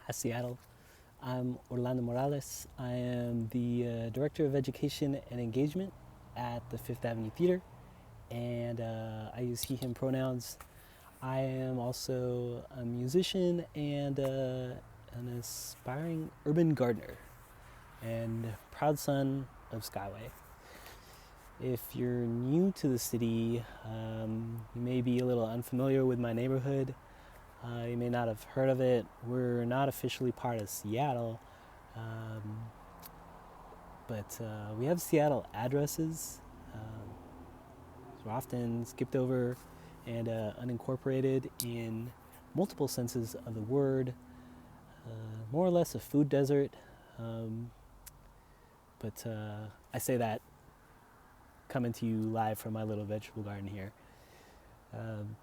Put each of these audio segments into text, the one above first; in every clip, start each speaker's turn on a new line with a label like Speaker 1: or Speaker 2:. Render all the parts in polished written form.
Speaker 1: Hi, Seattle. I'm Orlando Morales. I am the Director of Education and Engagement at the Fifth Avenue Theater, and I use he, him pronouns. I am also a musician and an aspiring urban gardener, and proud son of Skyway. If you're new to the city, you may be a little unfamiliar with my neighborhood. You may not have heard of it. We're not officially part of Seattle, um, but we have Seattle addresses. So we're often skipped over and unincorporated in multiple senses of the word. More or less a food desert, um, but I say that coming to you live from my little vegetable garden here. Um,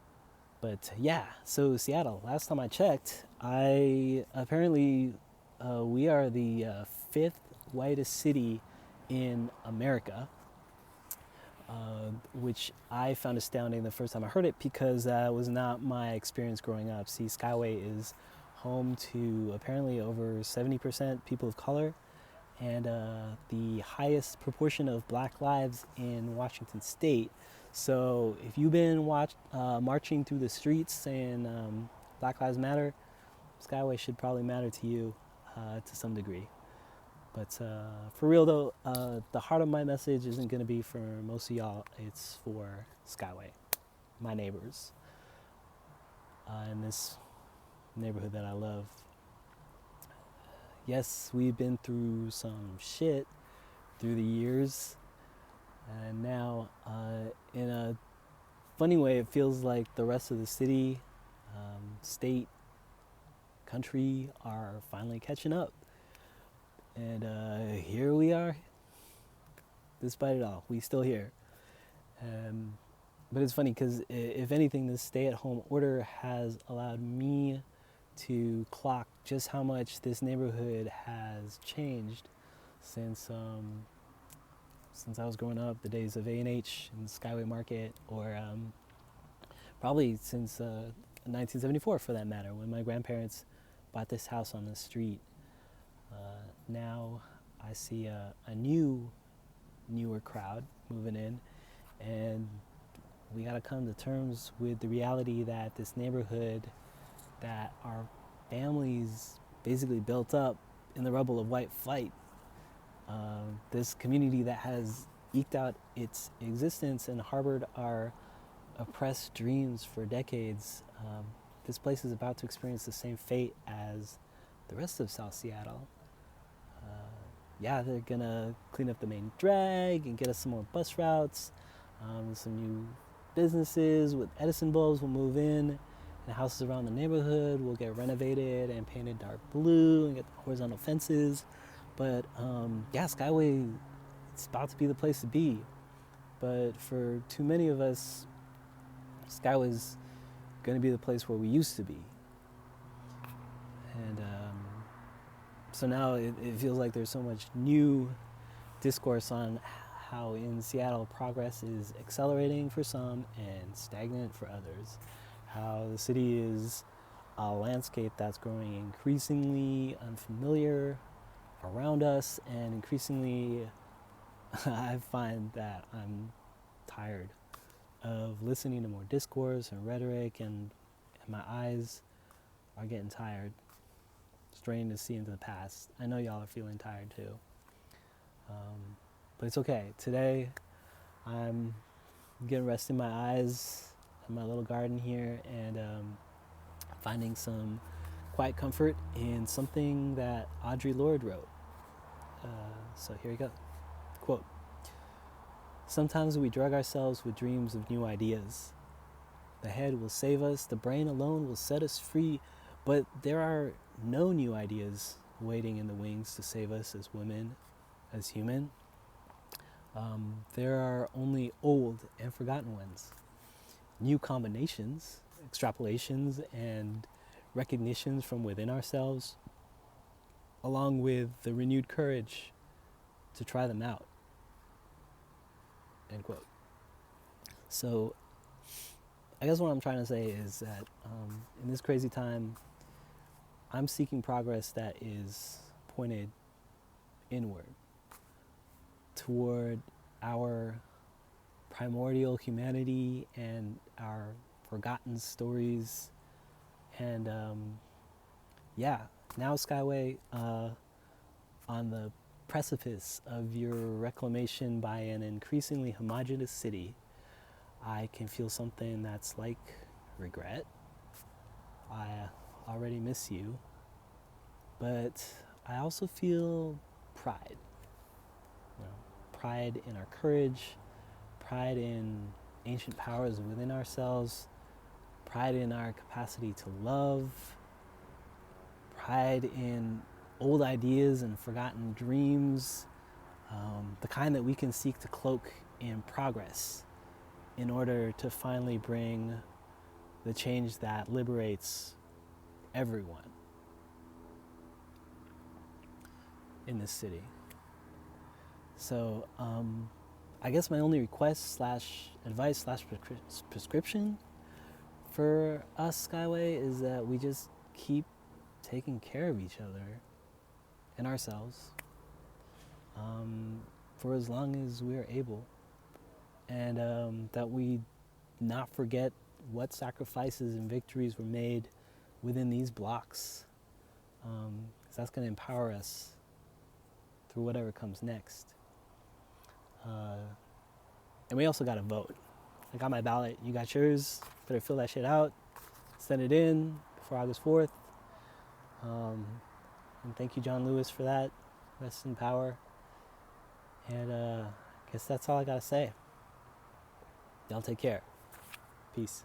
Speaker 1: But yeah, so Seattle. Last time I checked, I apparently we are the fifth whitest city in America, which I found astounding the first time I heard it because that was not my experience growing up. See, Skyway is home to apparently over 70% people of color and the highest proportion of black lives in Washington State. So if you've been marching through the streets saying Black Lives Matter, Skyway should probably matter to you to some degree. But for real though, the heart of my message isn't going to be for most of y'all. It's for Skyway, my neighbors, in this neighborhood that I love. Yes, we've been through some shit through the years. And now, in a funny way, it feels like the rest of the city, state, country are finally catching up. And here we are, despite it all. We still here. But it's funny because, if anything, this stay-at-home order has allowed me to clock just how much this neighborhood has changed since I was growing up, the days of A&H and Skyway Market, or probably since 1974 for that matter, when my grandparents bought this house on the street. Now I see a newer crowd moving in, and we got to come to terms with the reality that this neighborhood that our families basically built up in the rubble of white flight, this community that has eked out its existence and harbored our oppressed dreams for decades, this place is about to experience the same fate as the rest of South Seattle. Yeah, they're gonna clean up the main drag and get us some more bus routes. Some new businesses with Edison bulbs will move in, and houses around the neighborhood will get renovated and painted dark blue and get horizontal fences. But yeah, Skyway, it's about to be the place to be. But for too many of us, Skyway's going to be the place where we used to be. And so now it feels like there's so much new discourse on how in Seattle progress is accelerating for some and stagnant for others. How the city is a landscape that's growing increasingly unfamiliar around us, and increasingly I find that I'm tired of listening to more discourse and rhetoric, and my eyes are getting tired, straining to see into the past. I know y'all are feeling tired too. But it's okay. Today, I'm getting rest in my eyes in my little garden here, and finding some quiet comfort in something that Audre Lorde wrote. So here we go. Quote, "Sometimes we drug ourselves with dreams of new ideas. The head will save us, the brain alone will set us free, but there are no new ideas waiting in the wings to save us as women, as human. There are only old and forgotten ones. New combinations, extrapolations, and recognitions from within ourselves, along with the renewed courage to try them out." End quote. So I guess what I'm trying to say is that in this crazy time, I'm seeking progress that is pointed inward toward our primordial humanity and our forgotten stories. And now Skyway, on the precipice of your reclamation by an increasingly homogenous city, I can feel something that's like regret. I already miss you, but I also feel pride. You know, pride in our courage, pride in ancient powers within ourselves, pride in our capacity to love, pride in old ideas and forgotten dreams, the kind that we can seek to cloak in progress in order to finally bring the change that liberates everyone in this city. So I guess my only request / advice / prescription for us, Skyway, is that we just keep taking care of each other and ourselves for as long as we're able, and that we not forget what sacrifices and victories were made within these blocks, because that's going to empower us through whatever comes next. And we also got to vote. I got my ballot. You got yours. Better fill that shit out. Send it in before August 4th. And thank you, John Lewis, for that. Rest in power. And I guess that's all I got to say. Y'all take care. Peace.